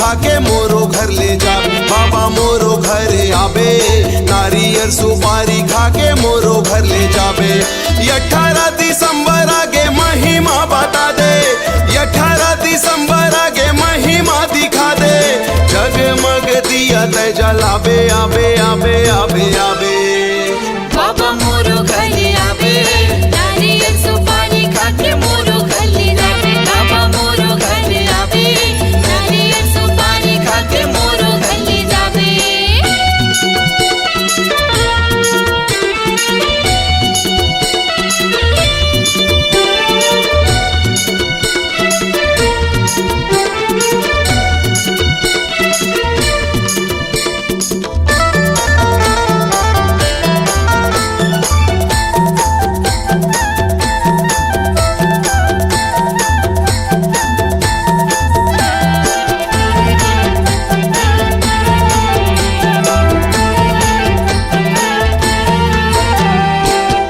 खा के मोरो घर ले जाबे। बाबा मोरो घर आबे, नारियल सुपारी खा के मोरो घर ले जाबे। 18 दिसंबर आगे महिमा बता दे, 18 दिसंबर आगे महिमा दिखा दे। जगमग दिया तय जलाबे, आबे आबे आबे आबे। बाबा मोरो घर आबे, नारियल सुपारी खा के मोरो घर ले जाबे। बाबा मोरो घर आबे, नारियल सुपारी खा के मोरो घर ले जाबे।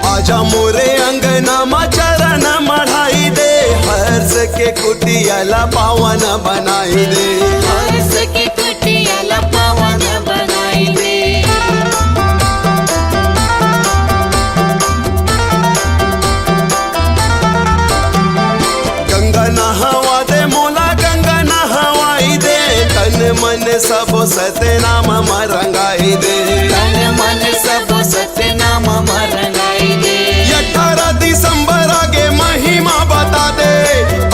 आजा मोरे अंगना मा चरण मढ़ाई दे, हर्ष के कुटियाला पावन बनाई दे। हर्ष के कुटियाला पावन बनाई दे। गंगा नहावा दे मोला, गंगा नहवाई दे। तन मन सब सतनाम रंगाई दे, तन मन सब सतनाम रंगाई दे। 18 दिसंबर आगे महिमा बता दे,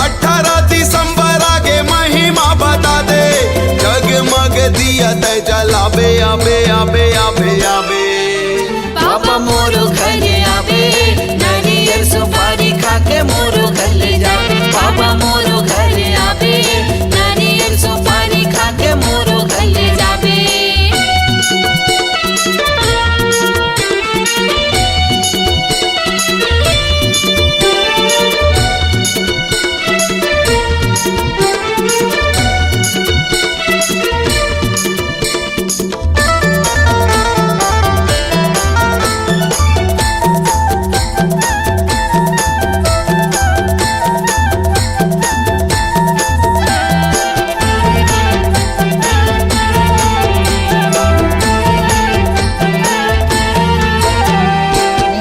18 दिसंबर आगे महिमा बता दे। जगमग दिया तय जलाबे, आबे आबे आबे आबे। बाबा मोरो घर आबे, नारियल सुपारी खा के मोरो घर ले जाबे। बाबा मोरो घर आबे, नारियल सुपारी खा के मोरो घर ले जाबे।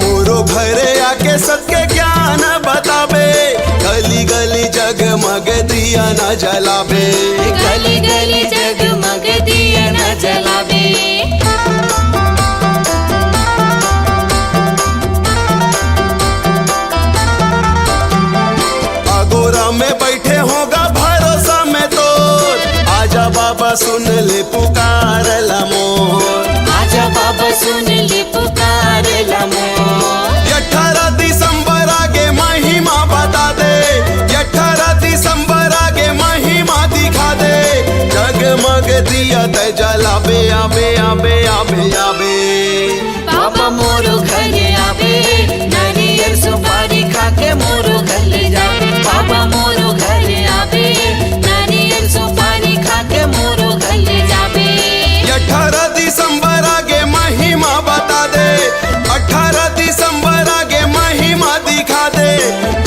मोरो घरे आके सबके ज्ञान बताबे, गली गली जगमग दिया न जलाबे। गली गली जगमग दिया न जलाबे। अगोरा में बैठे होगा भरोसा में तो, आजा बाबा सुन ले पुकार मोर। आजा बाबा सुन ले पुकार मोर। 18 दिसंबर आगे महिमा बता दे, 18 दिसंबर आगे महिमा दिखा दे। जगमग दिया तय जलाबे, आबे आबे आबे आबे। बाबा मोरो घर आबे, नारियल सुपारी खा के मोरो घर ले जाबे। बाबा मोरो घर आबे, नारियल सुपारी खा के मोरो घर ले जाबे। 18 दिसंबर आगे महिमा बता दे, 18 दिसंबर आगे महिमा दिखा दे।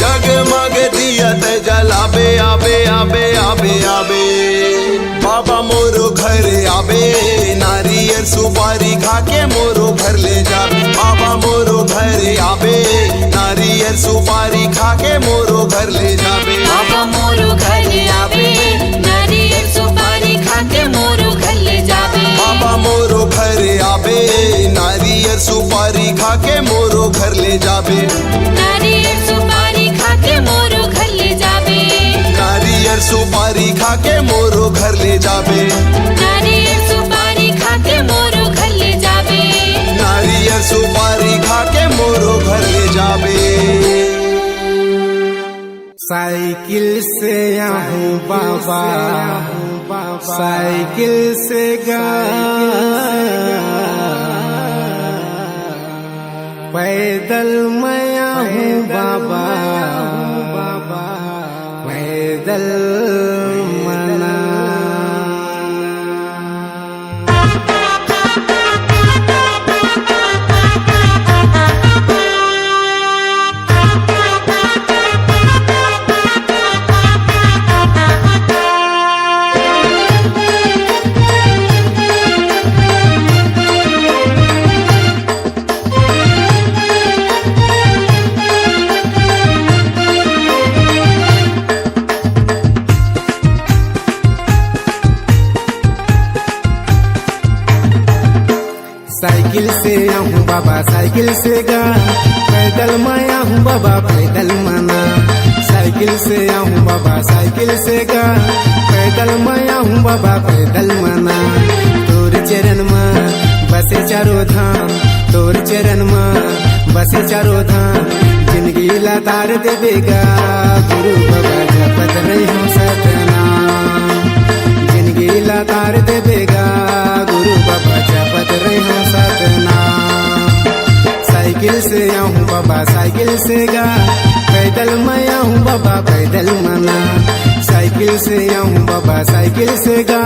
जगमग दिया तय जलाबे, आबे आबे आबे आबे। बाबा मोरो घर आबे, नारियल सुपारी खा के मोरो घर ले जाबे। बाबा मोरो घर आबे, नारियल सुपारी खा के मोरो घर ले जाबे। बाबा मोरो घर आबे, नारियल सुपारी खा के मोरो घर ले जाबे। बाबा मोरो घर आबे, नारियल सुपारी खा के मोरो घर ले जाबे। नारियल सुपारी खा के मोरो घर ले जाबे। नारियल सुपारी खा के मोरो घर ले जाबे। नारियल सुपारी खा के मोरो घर ले जाबे। नारियल सुपारी खा के मोरो घर ले जाबे। साइकिल से आहूँ बाबा, साइकिल से पैदल मैं आहूँ बाबा, पैदल मना। बाबा साइकिल से गा, पैदल मैं आऊँ बाबा पैदल मना। साइकिल से आऊँ बाबा साइकिल से गा, पैदल मैं आऊँ बाबा पैदल मना। तोर चरण में बसे चारों धाम, तोर चरण में बसे चारों धाम, जिंदगी लतार देवेगा गुरु बाबा जपत रही हूँ सतनाम। जिंदगी लतार देवेगा गुरु बाबा जपत रही हूँ सतनाम। साइकिल से आऊँ बाबा साइकिल से गा, पैदल मैं आऊँ बाबा पैदल मना। साइकिल से आऊँ बाबा साइकिल से गा,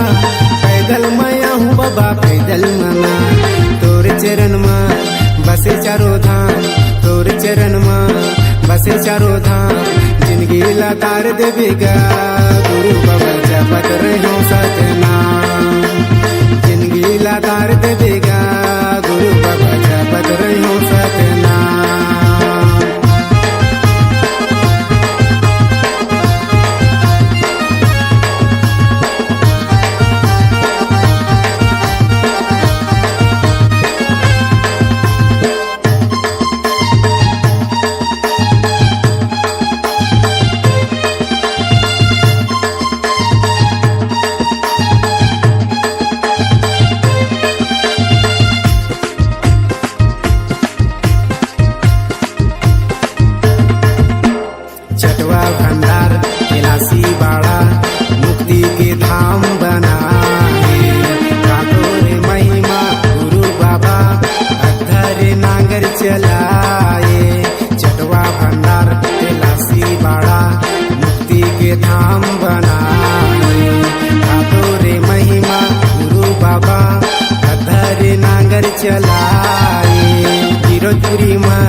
पैदल मैं आऊँ बाबा पैदल मना। तोर चरण में बसे चारों धाम, तोर चरण में बसे चारों धाम, जिंदगी लतार देवेगा गुरु बाबा जपत रही हूँ सतनाम। जिंदगी लतार देवेगा गुरु बाबा जपत रही हूँ सतनाम। चटवा भंडार कैलाशी बाड़ा मुक्ति के धाम बनाए। काकोरे महिमा गुरु बाबा अधरे नांगर चलाए। चटवा भंडार कैलाशी बाड़ा मुक्ति के धाम बनाए। काकोरे महिमा गुरु बाबा अधरे नांगर चलाए। गिरोधपुरी माँ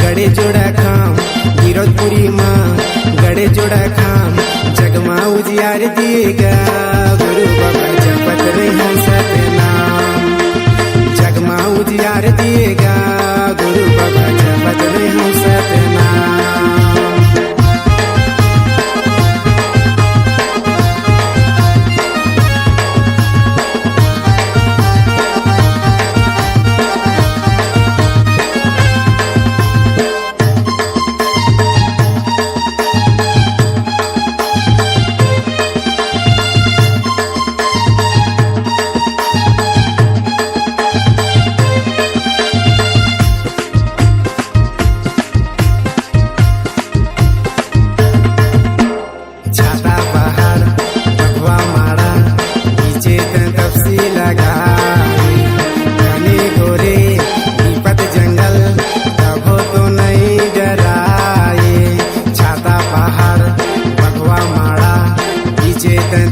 गड़े जोड़ा खाम, गिरोधपुरी माँ गड़े जोड़ा खाम, जगमा उजियार दिएगा गुरु बाबा जपत रही हूँ सतनाम। जगमा उजियार दिएगा गुरु बाबा जपत रही हूँ सतनाम।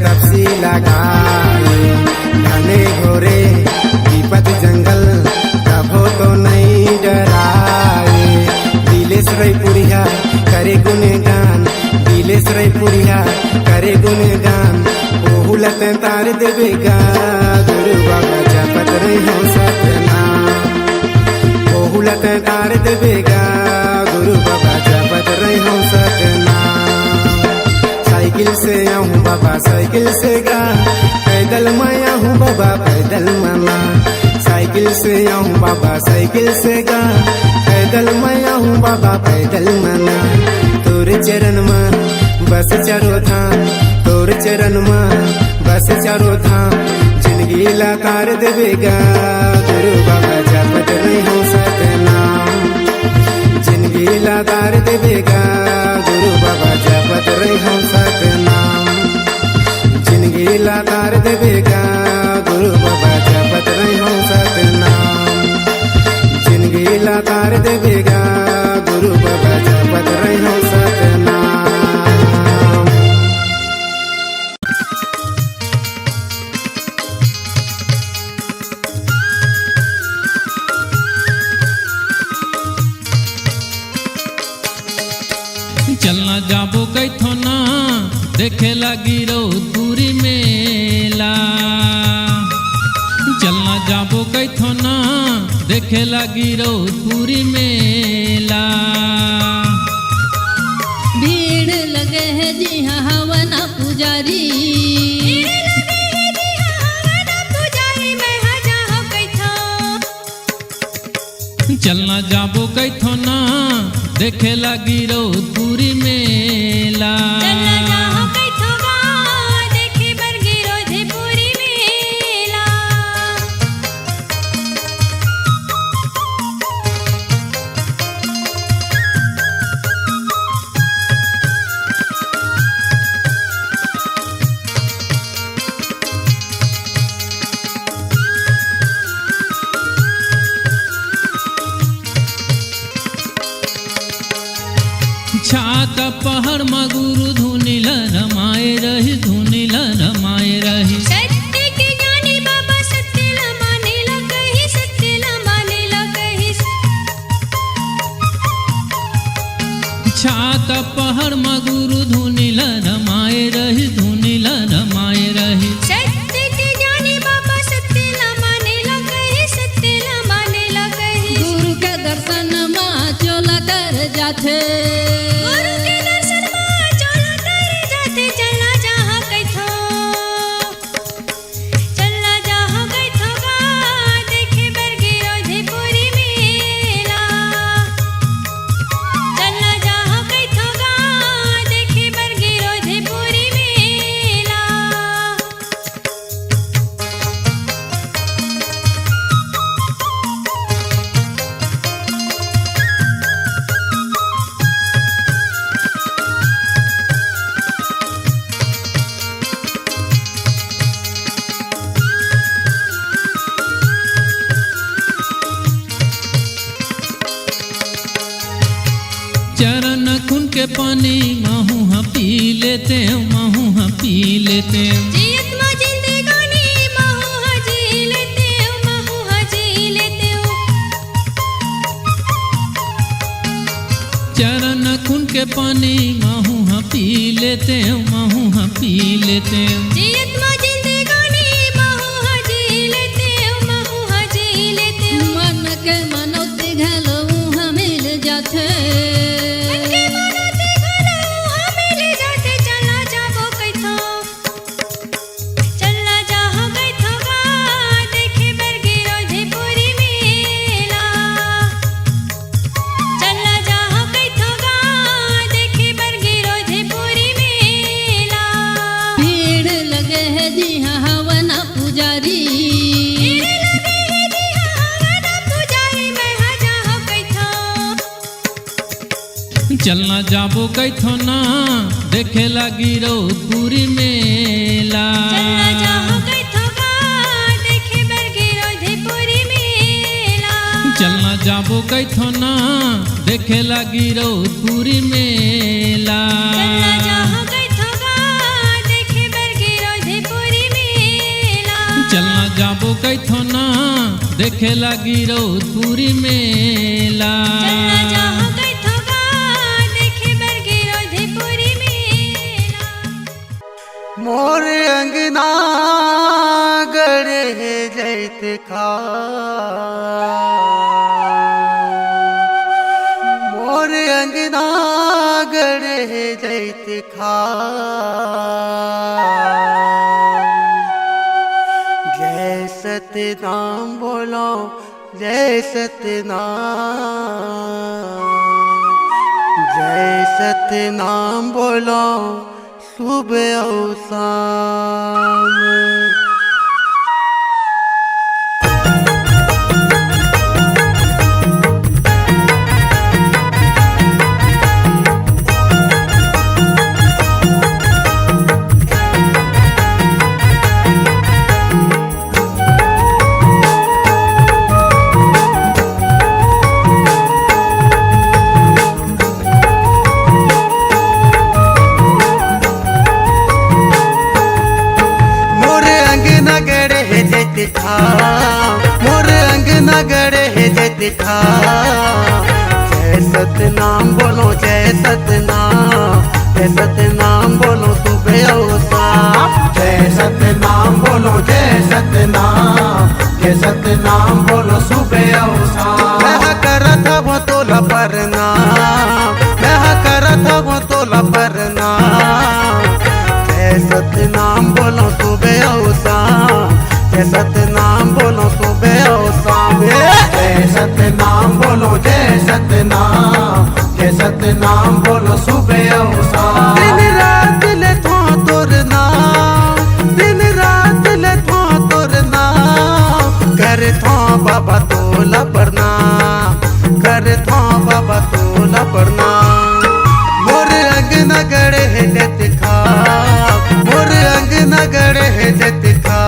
तपसी लगाए घने घोरे विपत जंगल, कभो तो नहीं डराए। दिलेश रैपुरिया करे गुणगान, दिलेश रैपुरिया करे गुणगान, ओहुलत तार देवेगा गुरु बाबा जपत रही हूँ सतनाम। ओहुलत तार देवेगा गुरु बाबा जपत रही हूँ सतनाम। साइकिल से आऊँ बाबा साइकिल से गा, पैदल मैं आऊँ बाबा पैदल मना। साइकिल से आऊँ बाबा साइकिल से गा, पैदल मैं आऊँ बाबा पैदल मना। तोर चरण में बस चारों धाम, तोर चरण में बस चारों धाम, जिंदगी लतार देवेगा गुरु बाबा जपत रही हूँ सतनाम। जिंदगी लतार देवेगा गुरु बाबा जपत रही हूँ सतनाम। जिंदगी लतार देवेगा गुरु बाबा जपत रही हूँ सतनाम। जिंदगी लतार देवेगा गुरु बाबा जपत रही हूँ सतनाम। चलना जाबो कैथो ना देखे लगी रौदपुरी मेला। चलना जाबो कैथो ना देखे लगी रौदपुरी मेला। भीड़ लगे है जी हाँ हवना पुजारी। चलना जाबो कैथो ना देखे लगी रौदपुरी मेला। चलना जाहो कैथो गा देखे बरगी रोधेपुरी मेला। छात पहाड़ मगुरु धुनिल रमाए रही धुनिल रमाए रही। सत्य के ज्ञानी बाबा सत्य ला माने ला कही सत्य ला माने ला कही। छात पहाड़ मगुरु धुनिल रमाए रही धुनिल रमाए रही। सत्य के ज्ञानी बाबा सत्य ला माने ला कही सत्य ला माने ला कही। गुरु के दर्शन माँ चोला कर जाते। गुरु के दर्शन माँ चोला कर जाते। चलना जहाँ कैथो चलना जहाँ कैथो गा देखे बरगी रोधेपुरी मेला। चलना जहाँ कैथो गा देखे बरगी रोधेपुरी मेला। चरण खून के पानी महू हाँ पी लेते महू हाँ पी लेते। जियत माँ जिंदगानी महू हाँ जी लेते हो महू हाँ जी लेते हो। चरण खून के पानी महू हाँ पी लेते महू हाँ पी लेते। जियत माँ जिंदगानी महू हाँ जी लेते हो महू हाँ जी लेते हो। मन के मनौती घलो हाँ मिल जाते। मन के मनौती घलो हाँ मिल जाते। चलना जाबो कैथो चलना जहाँ कैथो गा देखे बरगी रोधेपुरी मेला। चलना जहाँ कैथो गा देखे बरगी रोधेपुरी मेला। भीड़ लगे है जी हाँ हवना पुजारी। भीड़ लगे है जी हाँ हवना पुजारी। मैं हाँ जहाँ कैथो चलना जाबो कैथो ना देखे लगी रौदपुरी मेला। चलना जहाँ कैथो गा देखे बरगी रोधेपुरी मेला। चलना जाबो कैथो ना देखे लगी रौदपुरी मेला। चलना जहाँ कैथो गा देखे बरगी रोधेपुरी मेला। चलना जाबो कैथो ना देखे लगी रौदपुरी मेला। चलना जहाँ कैथो गा देखे बरगी रोधेपुरी मेला। मोर अंगना गड़े जैत खा मोर अंगना गड़े जैत खा। जय सतनाम बोलो जय सतनाम जय सतनाम बोलो सुबह और शाम। खा मोर अंगना गड़े है जैत खा। जय सतनाम बोलो जय सतनाम बोलो सुबह और शाम। जय सतनाम बोलो जय सतनाम बोलो सुबह और शाम। मैं करत वो तोला प्रणाम मैं करत वो तोला प्रणाम। जय सतनाम बोलो सुबह और शाम जय सतनाम बोलो सुबह और शाम। जय सतनाम बोलो जय सतनाम बोलो सुबह और शाम। दिन रात ले थो तोर नाम, दिन रात ले थो तोर नाम, कर थो बाबा तोला प्रणाम, कर थो बाबा तोला प्रणाम। मोर अंगना गड़े है जत खा, मोर अंगना गड़े है जत खा,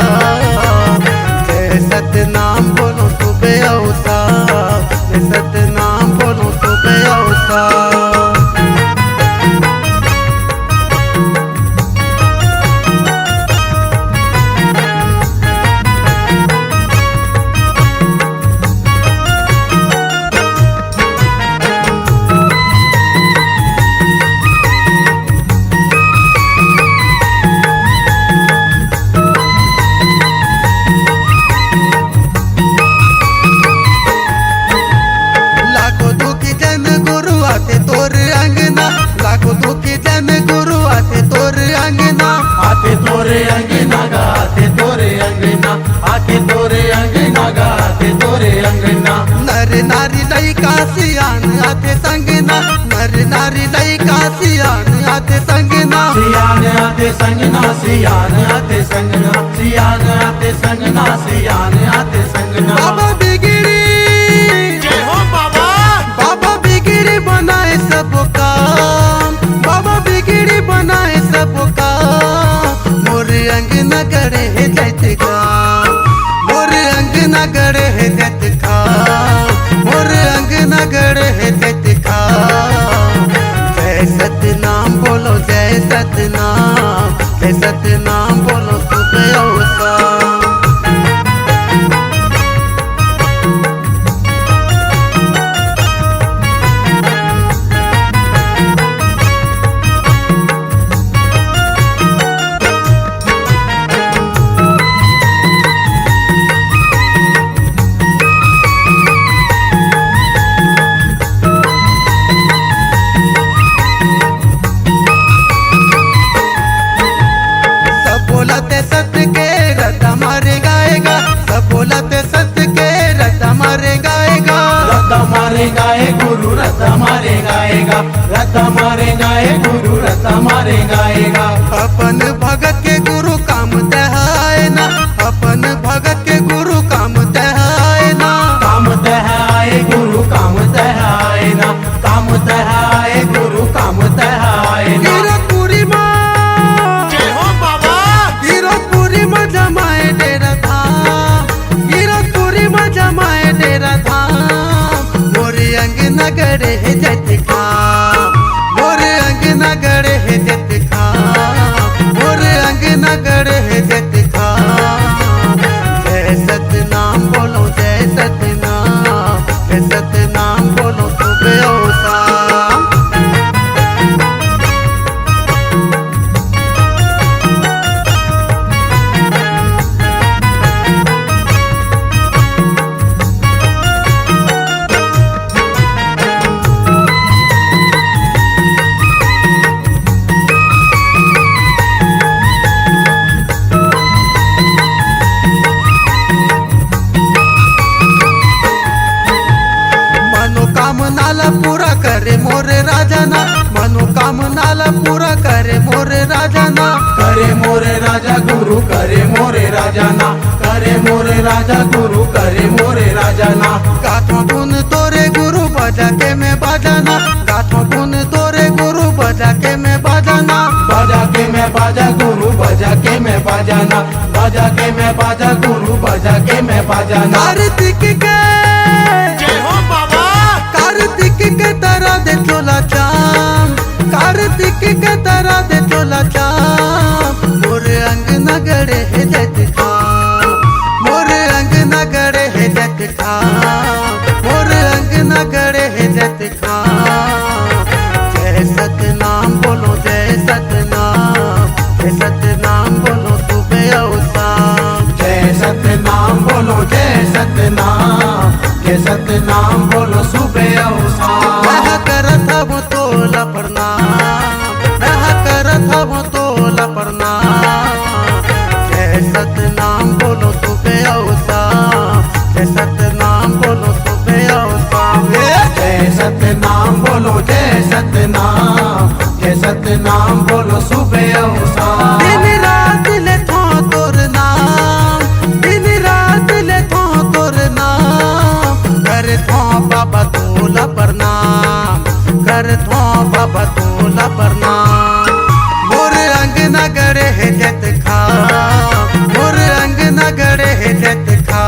जय सतनाम बोलो सुबह और शाम, जय सतनाम बोलो सुबह और शाम। लाखों दुखी जन गुरु आते तोर अंगना, लाखों दुखी जन गुरु आते तोर अंगना, आते तोरे अंगना गाते तोरे अंगना, आते तोरे अंगना गाते तोरे अंगना। नर नारी लइका सियान आते संगना, नर नारी लइका सियान आते संगना, सियान आते संगना, सियान आते संगना, सियान आते संगना, सियान आते संगना। बाबा बिगड़ी जय हो बाबा, बाबा बिगड़ी बनाए सब काम, बाबा बिगड़ी बनाए सब काम। मोर अंगना गड़े है जत का, मोर अंगना गड़े है जत का, मोर अंगना गड़े है जत का। जय सतनाम बोलो जय सतनाम, जय सतनाम बोलो सुबह और शाम। सब बोलते सत्य के रत्ता मारे गाएगा, सब बोलते सत्य के रत्ता मारे गाएगा, रत्ता मारे गाए गुरु रत्ता मारे गाएगा, रत्ता मारे गाए गुरु रत्ता मारे गाएगा। अपन भगत के गुरु काम दहाए ना, अपन भगत के गुरु काम दहाए ना, काम दहाए गुरु काम दहाए ना, काम दहाए गुरु काम दहाए ना। गिरपुरी माँ जय हो बाबा, गिरपुरी में जमाए डेरा धाम, गिरपुरी में जमाए डेरा धाम। मोर अंगना गड़े है जत खा, मोर अंगना गड़े है जत खा, मोर अंगना गड़े है जत खा। जय सतनाम बोलो जय सतनाम, जय सतनाम बोलो सुबह और शाम। मनोकामनाला पूरा करे मोरे राजाना, मनोकामनाला पूरा करे मोरे राजाना, करे मोरे राजा गुरु करे मोरे राजाना, करे मोरे राजा गुरु करे मोरे राजाना। गाथों धुन तोरे गुरु बजा के मैं बाजाना, गाथों धुन तोरे गुरु बजा के मैं बाजाना, बजा के मैं बाजा गुरु बजा के मैं बाजाना, बजा के मैं बाजा गुरु बजा के मैं बाजाना। कार्तिक के जय हो बाबा, कार्तिक के तरह दे चोला चाम, कार्तिक के तरह दे चोला चाम। मोर अंगना गड़े है जत खा, मोर अंगना गड़े है जत खा, मोर अंगना गड़े है जत खा। जय सतनाम बोलो जय सतनाम, जय सतनाम बोलो सुबह और शाम। जय सतनाम बोलो जय सतनाम, जय सतनाम बोलो सुबह और शाम। रहा करत हूँ तोला प्रणाम, रहा करत हूँ तोला प्रणाम। जय सतनाम बोलो सुबह और शाम, जय सतनाम बोलो सुबह और शाम। जय सतनाम बोलो जय सत सतनाम बोलो सुबह और शाम। दिन रात ले थो तोर नाम, दिन रात ले थो तोर नाम। कर थो बाबा तोला प्रणाम, कर थो बाबा तोला प्रणाम। मोर अंग नगरे है जत खा, मोर अंग नगरे है जत खा।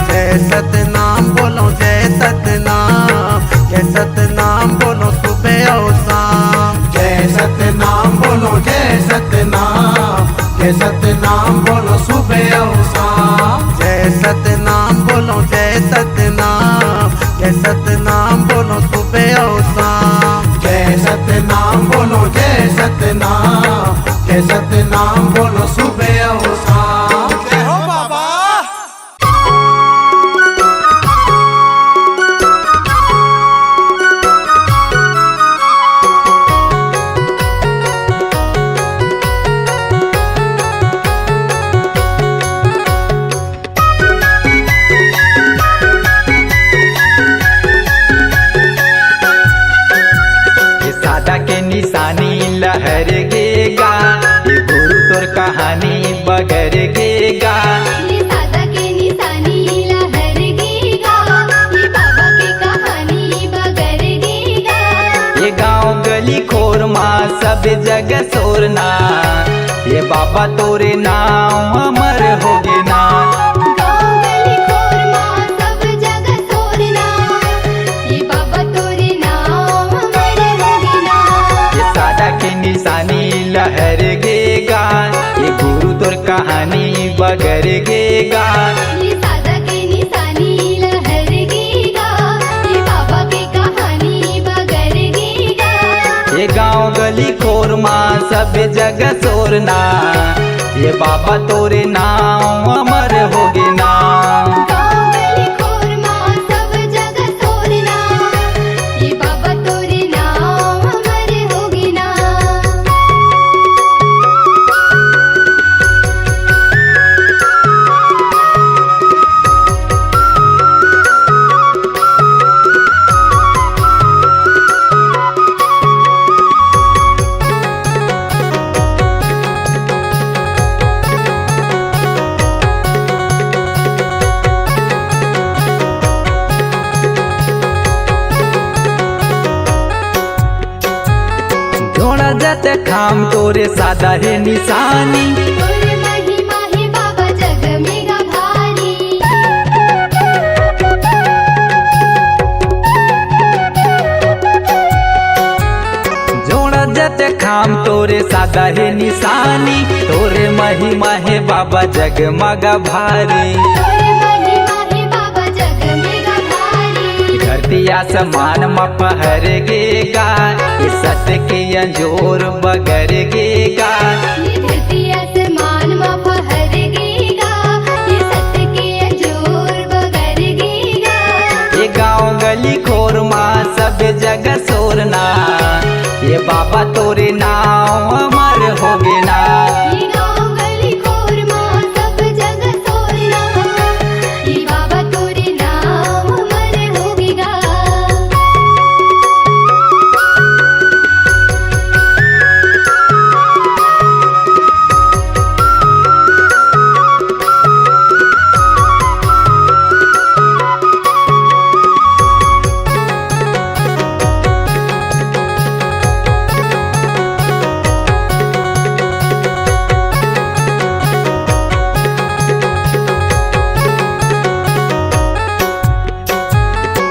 जय सतनाम बोलो जय सतनाम, जय सतनाम बोलो सुबह और शाम। जय सतनाम बोलो जय सतनाम, जय सतनाम बोलो सुबह और शाम। जय सतनाम बोलो जय सतनाम, जय सतनाम बोलो सुबह और शाम। जय सतनाम बोलो जय सतनाम, जय सतनाम बोलो सुबह और शाम। जय हो बाबा। सादा के निशानी लहर गेगा, ये गुरु तोर कहानी बगर गेगा। ये सादा के निशानी लहर गेगा, ये बाबा की कहानी बगर गेगा। ये गांव गली खोर माँ सब जगह शोरना, ये बाबा तोरे नाम अमर होगे ना। गाँव गली खोर माँ सब जगह शोरना, ये बाबा तोरे नाम अमर होगे ना। ये सादा के निशानी लहर गेगा, ये गुरु तोर कहानी बगर गेगा। ये सादा के निशानी लहर गेगा, ये बाबा की कहानी बगर गेगा। ये गांव गली खोर माँ सब जगह शोरना, ये बाबा तोरे नाम अमर होगे ना। गाँव गली खोर माँ सब जगह शोरना, ये बाबा तोरे नाम अमर होगे ना। जोड़ा जत खाम तोरे सादा है निशानी, तोरे महिमा है बाबा जग में गा भारी। जोड़ा जत खाम तोरे सादा है निशानी। तोरे महिमा है बाबा जगमग भारी। तोरे महिमा है बाबा जग में गा भारी। धरती आसमान में पहर गेगा, ये सत्य के अंजोर बगर गेगा। ये धरती आसमान में फहर गेगा, ये सत्य के अंजोर बगर गेगा। ये गांव गली खोर माँ सब जगह शोरना, ये बाबा तोरे नाम अमर होगे ना। ये गाँव गली खोर माँ सब जगह शोरना, ये बाबा तोरे नाम अमर होगेगा।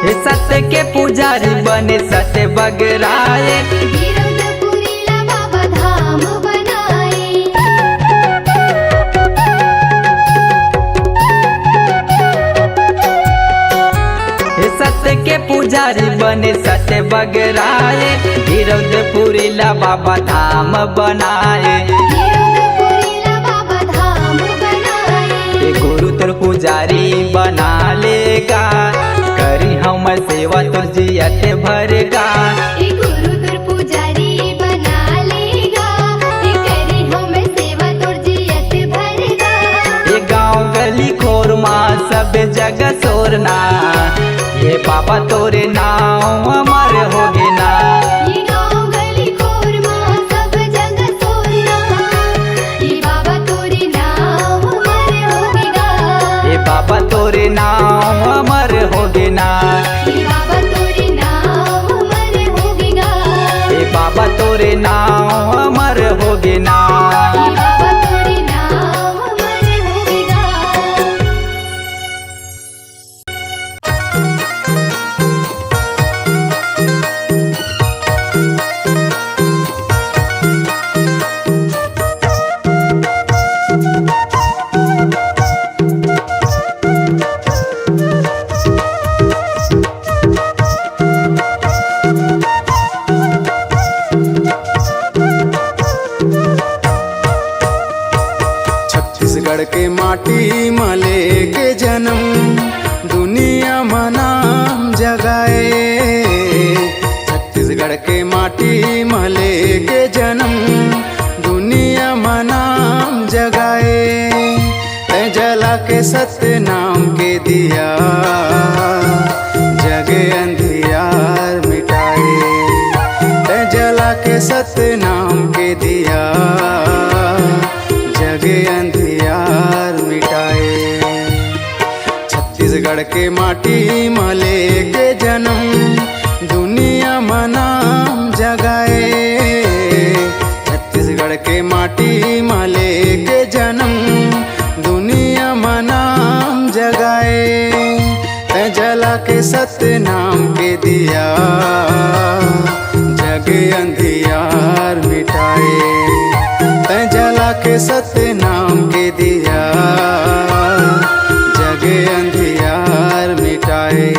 ये सत्य के पुजारी बने सत्य बगराए। गिरवदपुरी ला बाबा धाम बनाए। ये सत्य के पुजारी बने सत्य बगराए। गिरवदपुरी ला बाबा धाम बनाए। गिरवदपुरी ला बाबा धाम बनाए। ये गुरु तोर पुजारी बना लेगा, करी हम सेवा तो जियत भरगा। ए गुरु तोर पुजारी बना लेगा, ए करी हम सेवा तोर जियत भरगा। ये गांव गली खोर माँ सब जगह शोरना, ये बाबा तोरे नाम अमर होगे ना। ये गाँव गली खोर माटी मले के जन्म दुनिया में नाम जगाए। छत्तीसगढ़ के माटी मले के जन्म दुनिया में नाम जगाए। तै जला के सत्य नाम के दिया जगे अंधियार मिटाए। तै जला के सत्य नाम के दिया जगे अंधियार मिटाए। छत्तीसगढ़ के माटी मले के जन्म दुनिया में नाम जगाए। छत्तीसगढ़ के माटी मले के जन्म दुनिया में नाम जगाए। तै जला के सत्य नाम के दिया जगे अंधियार मिटाए। तै जला के सत्य नाम के दिया जगे अंधियार मिटाए।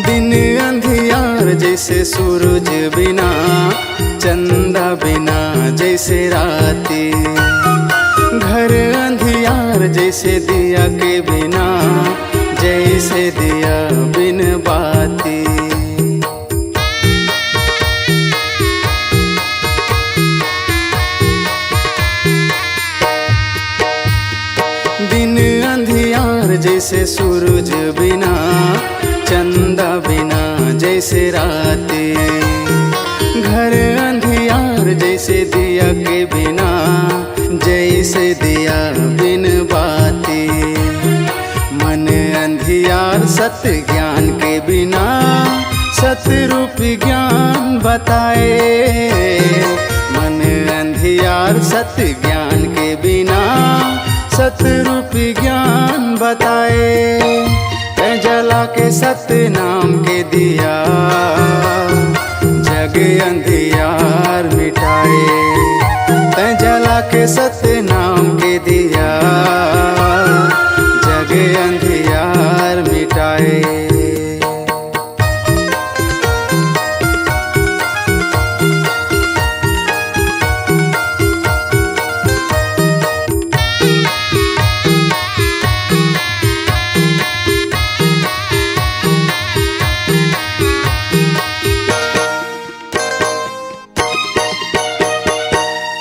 दिन अंधियार जैसे सूरज बिना चंदा बिना जैसे राती। घर अंधियार जैसे दिया के बिना जैसे दिया बिन बाती। दिन अंधियार जैसे सूरज बिना चंदा बिना जैसे राती। घर अंधियार जैसे दिया के बिना जैसे दिया बिन बाती। मन अंधियार सत्य ज्ञान के बिना सत्य रूपी ज्ञान बताए। मन अंधियार सत्य ज्ञान के बिना सत्य रूपी ज्ञान बताए। तै जला के सत्य नाम के दिया जगे अंधियार मिटाए। तै जला के सत्य नाम के दिया जगे अंधियार मिटाए।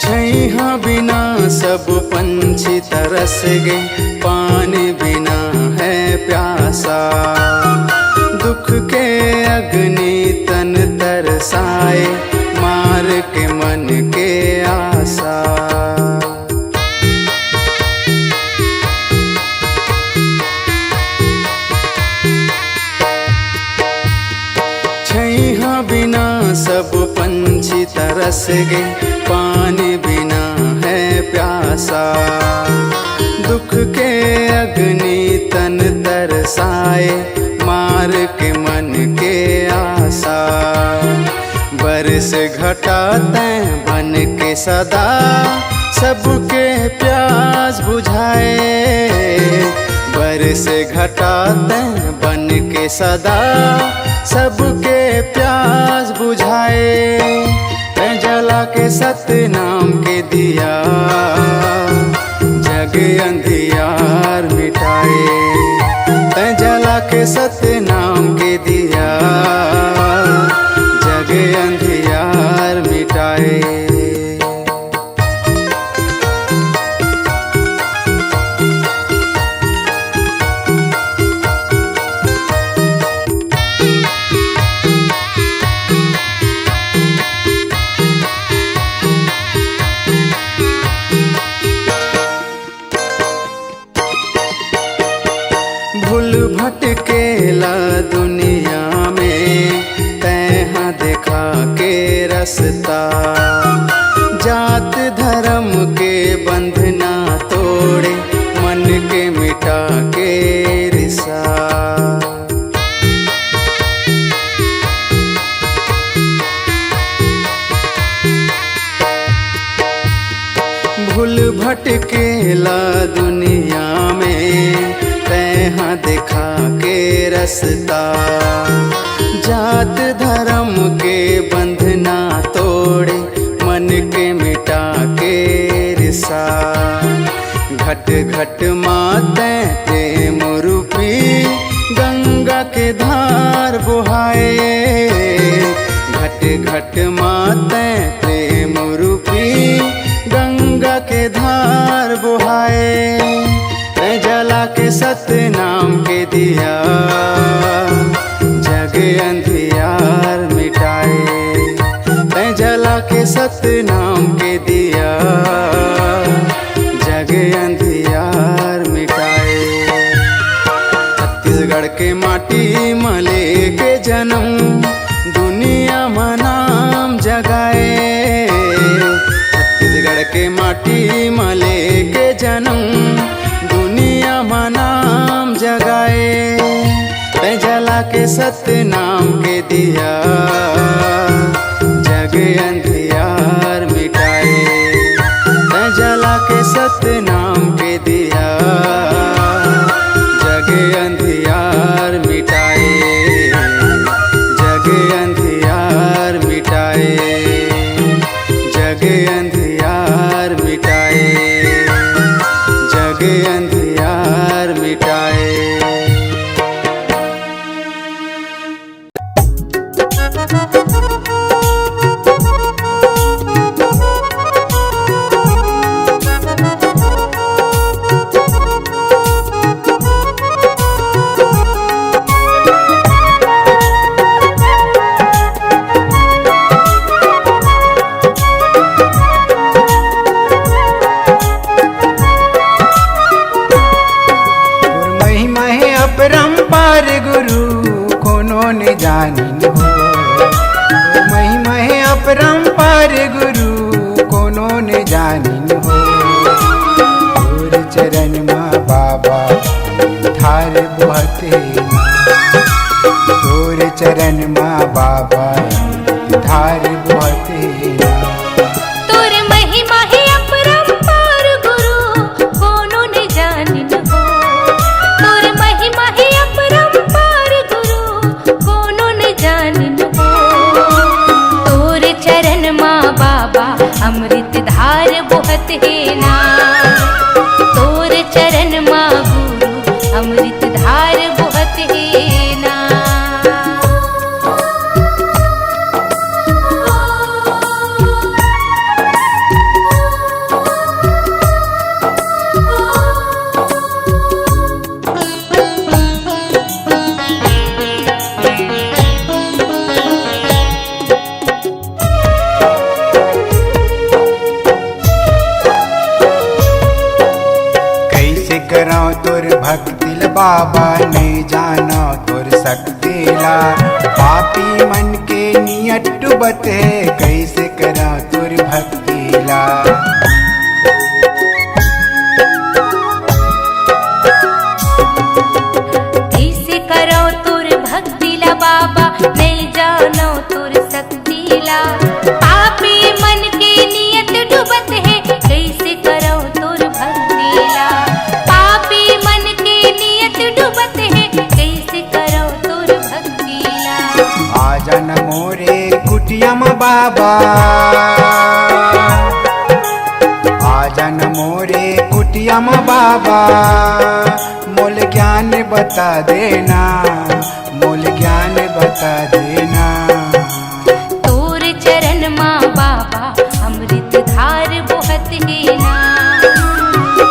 छैहा बिना सब पंछी तरस गए, पानी बिना है प्यासा। दुख के अग्नि तन तरसाए, मार के मन के आशा। छैहा बिना सब पंछी तरस गए, पानी बिना है प्यासा। दुख के अग्नि तन तरसाए, मार के मन के आशा। बरस घटा तैं बन के सदा, सबके प्यास बुझाए। बरस घटा तैं बन के सदा, सबके प्यास बुझाए। तैं जला के सत्य नाम के दिया, जग अंधियार मिटाए। तैं जला के सत्य नाम के दिया, जग अंधियार मिटाए। भूल भटकेला दुनिया में, तैं देखा के रसता। जात धर्म के बंधना तोड़े, मन के मिटा के रिसा। दिखा के रस्ता, जात धर्म के बंधना तोड़े, मन के मिटा के रिसा। घट घट माते प्रेम रूपी गंगा के धार बुहाए। घट घट माते प्रेम रूपी गंगा के धार बुहाए। तै जला के सतनाम के दिया, जग अंधियार मिटाए। तै जला के सतनाम के दिया, जग अंधियार मिटाए। छत्तीसगढ़ के माटी मले के जन्म, दुनिया में नाम जगाए। छत्तीसगढ़ के माटी मले के जन्म, दुनिया में नाम जगाए। तै जला के सतनाम के दिया, जग अंधियार मिटाए। तै जला के सतनाम के दिया, जग अंधियार मिटाए। जग अंधियार मिटाए, जग अंधियार मिटाए, जग अंधियार मिटाए। अपरंपार गुरु कोनो ने जानिन हो। महिमा है अपरंपार गुरु कोनो ने जानिन हो। तोर चरण में बाबा धार बहते ना, तोर चरण में बाबा धार बहते ना। तोर महिमा है अपरंपार गुरु कोनो ने जानिन हो। तोर महिमा है अपरंपार गुरु कोनो ने जानिन हो। तोर चरण माँ बाबा अमृत धार बहत है ना। तोर चरण माँ गुरु अमृत धार बहत है ना। तोर भक्तिल बाबा नहीं जानो तोर शक्तिला। पापी मन के नियत डूबत है, कैसे करा तोर भक्तिला। कैसे करो तोर भक्तिला बाबा नहीं जानो तोर शक्तिला। पापी मन के नियत डूबत है, कैसे करो तोर भक्तिला। आजन मोरे कुटिया में बाबा, आजन मोरे कुटिया में बाबा। मोल ज्ञान बता देना, मोल ज्ञान बता देना। तोर चरण माँ बाबा अमृत धार बहत है ना।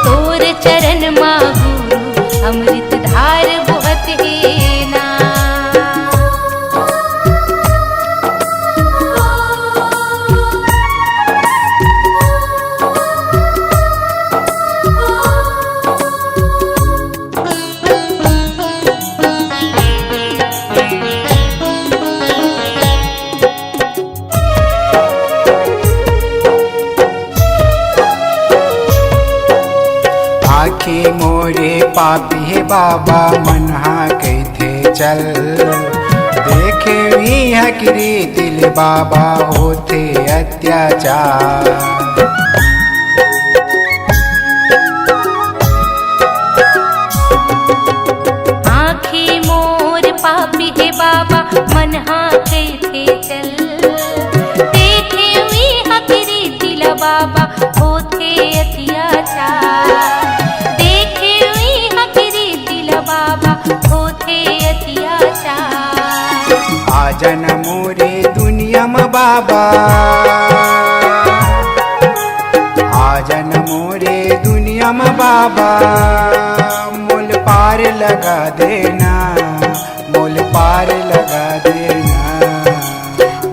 तोर चरण माँ गुरु अमृत धार बहत है ना। आखी मोरे पापी है बाबा मनहा कहते चल। देखे भी हकरी दिल बाबा होते अत्याचार। पापी है बाबा मन हाँ थे चल देखे हुई हकरी दिला बाबा होते अत्याचार देखे हुई हकरी दिला बाबा होते अत्याचार आजन मोरे दुनिया में बाबा आजन मोरे दुनिया में बाबा मोल पार लगा देना मोल पार लगा देना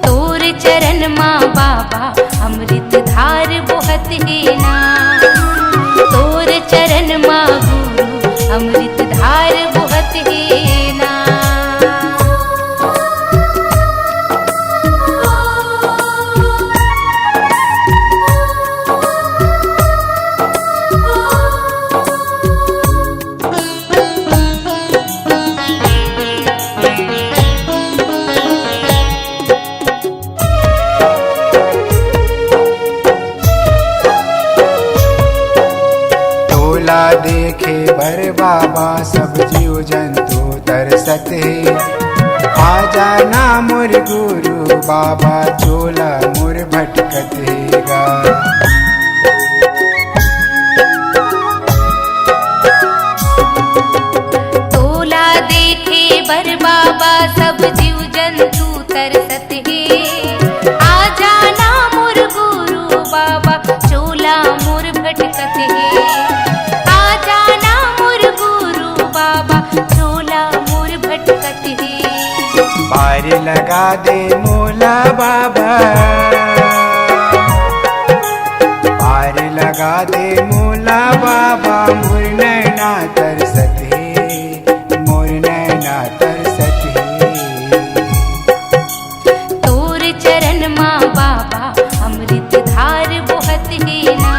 तोर चरण माँ बाबा अमृत धार बहुत है ना तोर चरण माँ गुरु अमृत धार बहुत है ना तोला देखे बर बाबा सब जीव जंतु तरसत है आ जाना मोर गुरु बाबा चोला मोर भटकत हैगा तोला देखे बर बाबा सब जीव जंतु तरसत है आ जाना मोर गुरु बाबा चोला मोर भटकत है आ जाना मोर गुरु बाबा चोला मोर भटकत है पार लगा दे मोला बाबा पार लगा दे मोला बाबा मोर नैना तरसत है मोर नैना तरसत है तोर चरण माँ बाबा अमृत धार बहुत है ना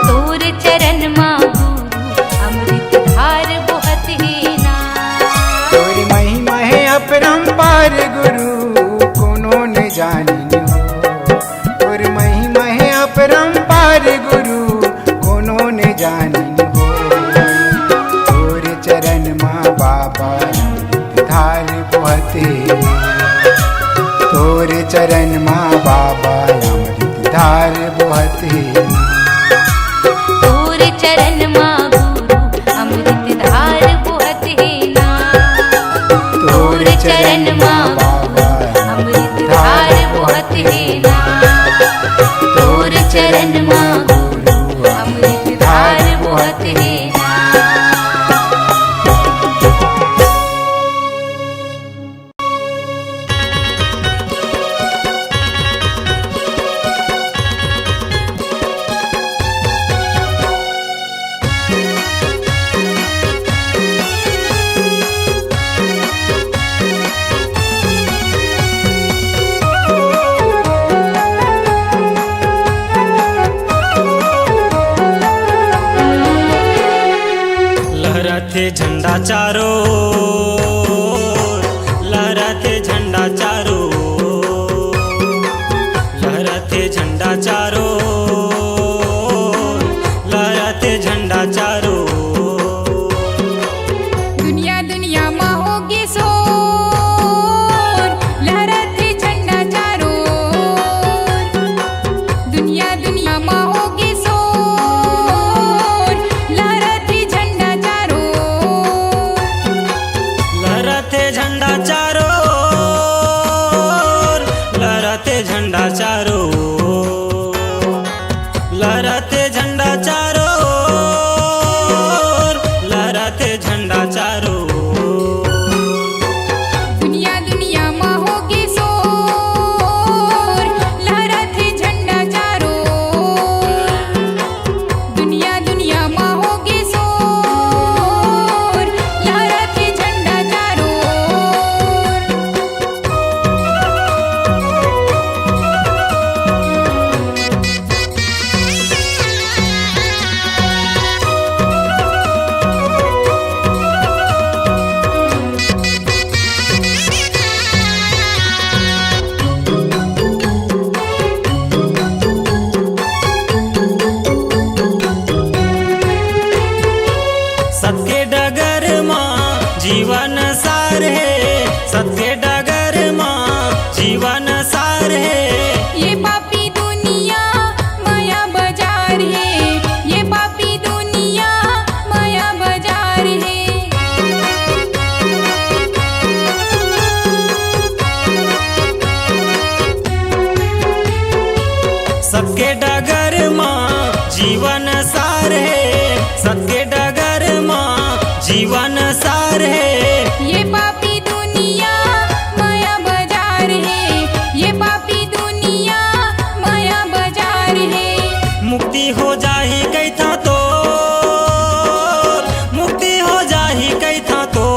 तोर चरण माँ गुरु अमृत धार बहुत है ना तोर महिमा है अपरंपार गुरु कोनो न जानी हो तोर महिमा है अपरंपार गुरु कोनो न जानी हो तोर चरण माँ बाबा धार बहुत तोर चरण माँ बाबा अमृत धार बहुत तोर चरण माँ गुरु अमृत धार बहुत है ना तोर चरण माँ गुरु अमृत धार बहुत है ना तोर चरण माँ गुरु अमृत धार बहुत है ना लहराते झंडा चारों ओर, लहराते झंडा चारों ओर, लहराते झंडा चारों ओर, लहराते झंडा चारों ओर। दुनिया दुनिया में होगी शोर लहराते झंडा चारों ओर दुनिया दुनिया में होगी शोर लहराते झंडा चारों ओर लहराते झंडा चारों ओर, लहराते झंडा चारों ओर, लहराते झंडा चारों ओर, लहराते झंडा चारों ओर। दुनिया दुनिया में होगी शोर लहराते झंडा चारों ओर दुनिया दुनिया में होगी शोर लहराते झंडा चारों ओर सबके डगर माँ जीवन सार सबके डगर माँ जीवन सार है, सबके डगर माँ जीवन सार है। ये पापी दुनिया माया बाजार है, ये पापी दुनिया माया बाजार है। मुक्ति हो जाही कैथा तो, मुक्ति हो जाही कैथा तो,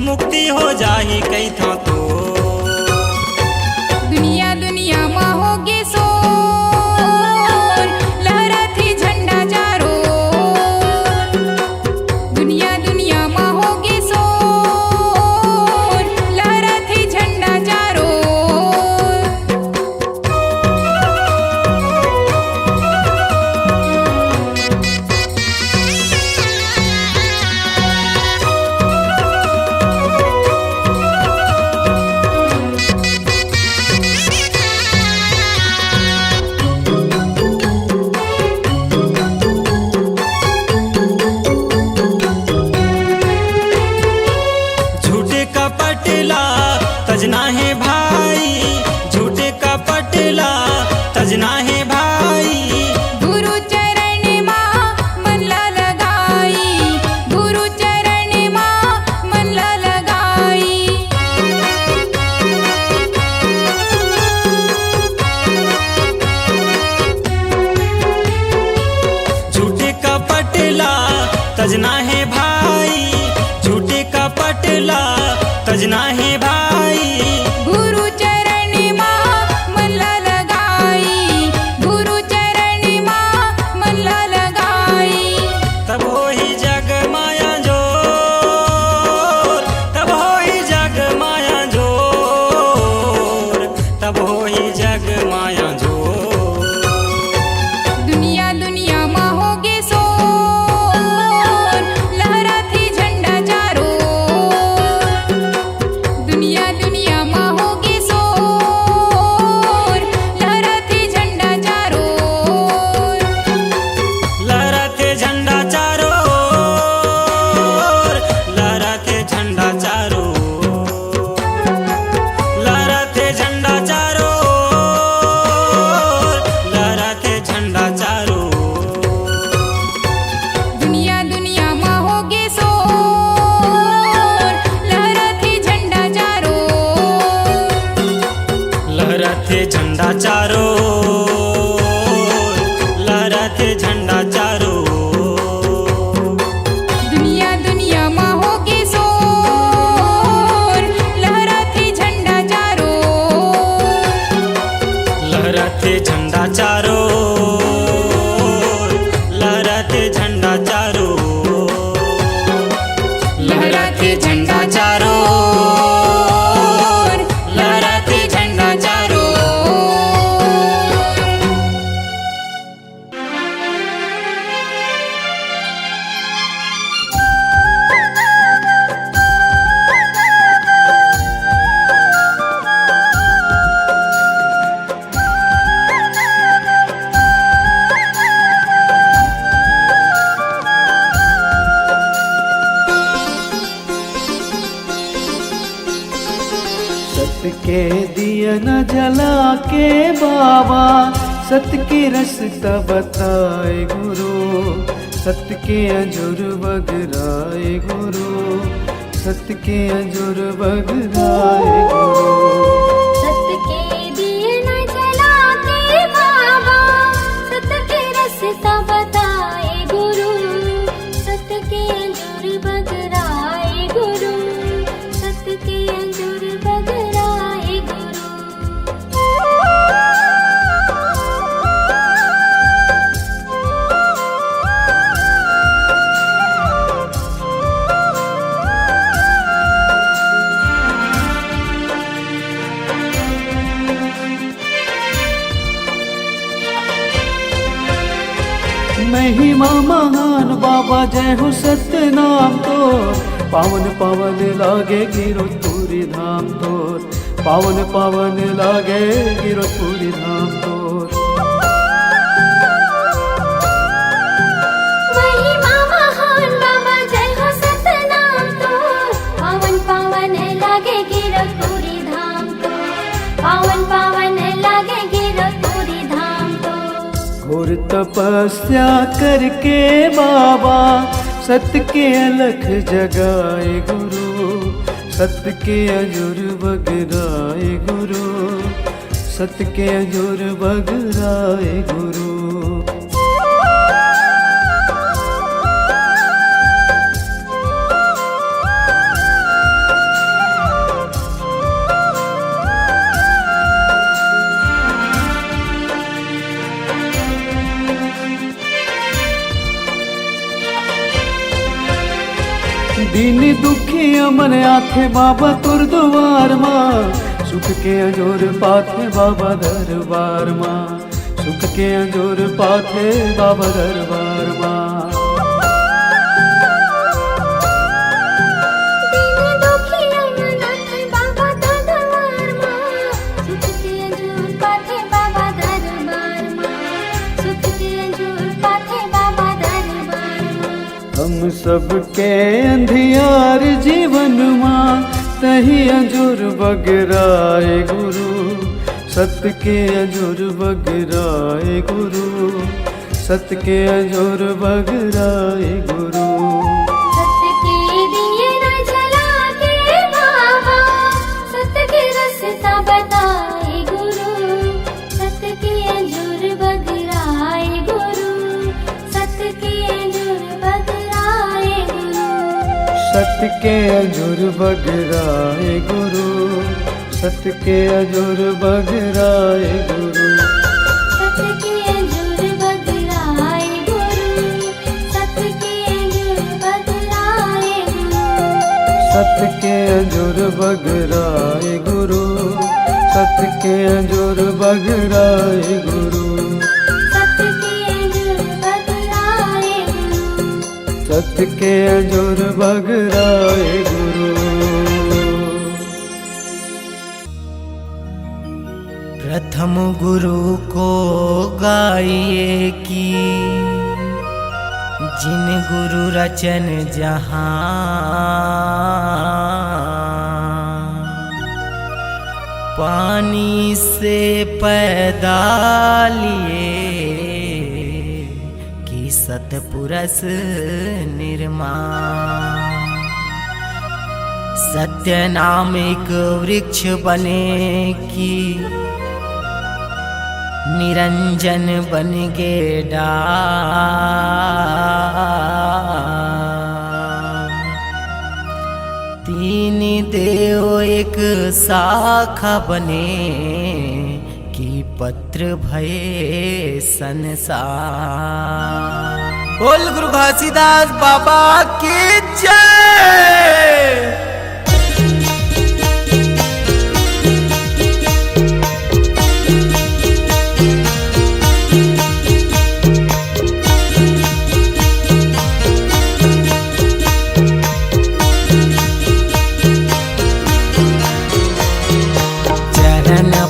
मुक्ति हो जाही कैथा तो। दुनिया दुनिया माँ होगे सोर, लहराते झंडा चारों ओर। दुनिया दुनिया माँ होगे सोर, लहराते झंडा चारों ओर। झूठे कपटला तजना है भाई, झूठे कपटला तजना है भाई। गुरु चरण माँ मन ला लगाई, गुरु चरण माँ मन ला लगाई। झूठे कपटला तजना है भाई, झूठे कपटला तजना है भाई। गुरु चरण माँ मन ला लगाई, गुरु चरण माँ मन ला लगाई। तब हो ही जग माया जोर, तब हो ही जग माया जोर, तब हो ही जग माया जोर। दुनिया दुनिया माँ होगे सोर, लहराते झंडा चारों ओर। दुनिया दुनिया माँ होगे सोर, लहराते झंडा चारों ओर। लहराते झंडा चारों ओर, लहराते झंडा चारों ओर, लहराते झंडा चारों ओर, लहराते झंडा चारों ओर। दुनिया दुनिया माँ होगे सोर, लहराते झंडा चारों ओर। लहराते झंडा चारों ओर, लहराते झंडा चारों ओर। दुनिया दुनिया माँ होगे सोर, लहराते झंडा चारों ओर। लहराते झंडा चारों ओर, लहराते झंडा चारों ओर। लहराते झंडा चारों ओर, लहराते झंडा चारों ओर। सत्य के दिया न जला के बाबा, सत्य के रास्ता बताए गुरु। सत्य के अंजुर बगराए गुरु, सत्य के अंजुर बगराए गुरु। सत्य के दिए न जला के बाबा, सत्य के रास्ता बताए गुरु। सत्य के अंजूर बगराए गुरु, सत्य के अंजूर बगराए गुरु। महिमा महान बाबा जय हो सत्य नाम तो। पावन पावन लागे गिरपुरी धाम तोर, पावन पावन लागे गिरपुरी धाम तोर। महिमा महान बाबा जय हो सतनाम तो। पावन पावन लागे गिरपुरी धाम तो, पावन पावन लागे गिरपुरी तपस्या करके बाबा सत्य के अलख जगाए गुरु, सत्य के अजुर बगराए गुरु, सत्य के अजुर बगराए गुरु। दीन दुखी अमन आथे बाबा तुर द्वार माँ, सुख के अजोर पाथे बाबा दरबार माँ, सुख के अजोर पाथे बाबा दरबार माँ। हम सबके अंधियार जीवन माँ तही अजुर बगराए गुरु, सत्य के अजुर बगराए गुरु, सत्य के अजुर बगराए गुरु। सत्य के दिए न जला के बाबा, सत्य के रास्ता बताए गुरु, सत्य के अजुर बगराए गुरु, सत्य के अजुर बगराए गुरु, सत्य के अजुर बगराए गुरु, सत्य के अजुर बगराए गुरु, सत्य के अजुर बगराए गुरु, सत्य के अजुर बगराए गुरु, सत्य के अजुर बगराए गुरु, सत्य के अजुर बगराए गुरु, सत्य के अजुर बगराए गुरु, सत्य के अजुर बगराए गुरु। प्रथम गुरु को गाइए कि जिन गुरु रचन जहां, पानी से पैदा लिए कि सतपुरस निर्माण। सत्य नाम एक वृक्ष बने कि निरंजन बन गे डाल। तीन देव एक शाखा बने कि पत्र भये संसार। बोल गुरु घासीदास बाबा की जय।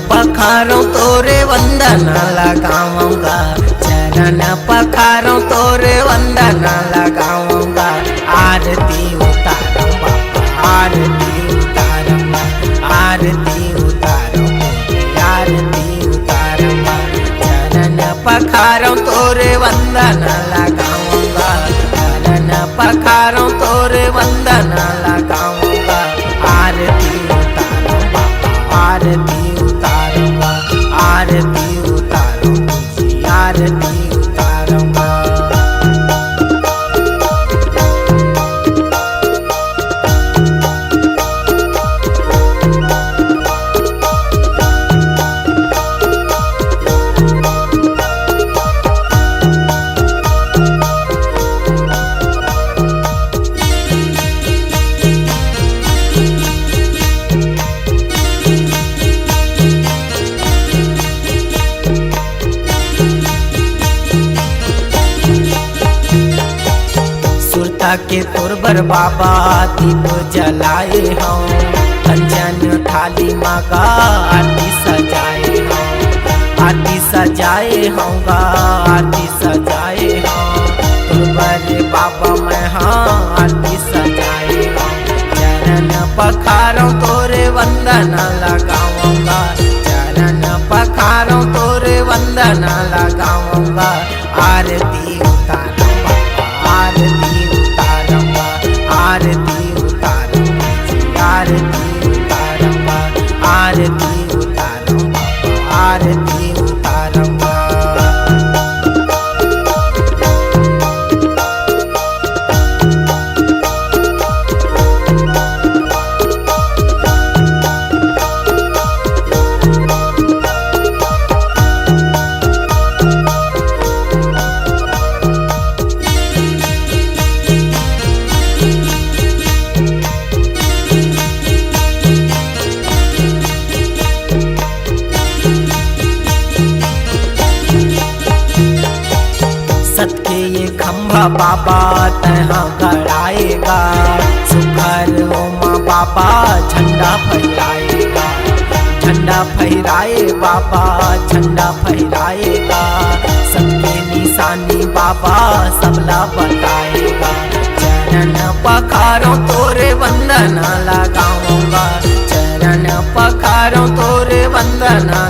पखारों तोरे वंदन लगाऊंगा, चरण पखारों तोरे वंदन लगाऊंगा। आरती उतारूंगा, आरती उतारूंगा, आरती उतारूंगा, आरती उतारूंगा। चरण पखारों तोरे वंदन लगाऊंगा, चरण पखारों तोरे वंदन लगाऊंगा। आरती उतारूंगा, आरती उतारूंगा, आरती उतारूंगा, आरती उतारूंगा। के तुरबर बाबा दीप जलाए हों, कंचन थाली मांगा आरती सजाए हों, आरती सजाए होंगा, आरती सजाए हों। तुरबर बाबा मैं हाँ आरती सजाए हों। चरण पखारों तोरे वंदन लगाऊंगा, चरण पखारों तोरे वंदन लगाऊंगा। बाबा तहाँ गड़ाएगा, सुखर ओमा बाबा झंडा फहराएगा, झंडा फहराए बाबा झंडा फहराएगा, सबके निशानी बाबा सबला बताएगा। चरण पखारों तोरे वंदना लगाऊंगा, चरण पखारों तोरे वंदना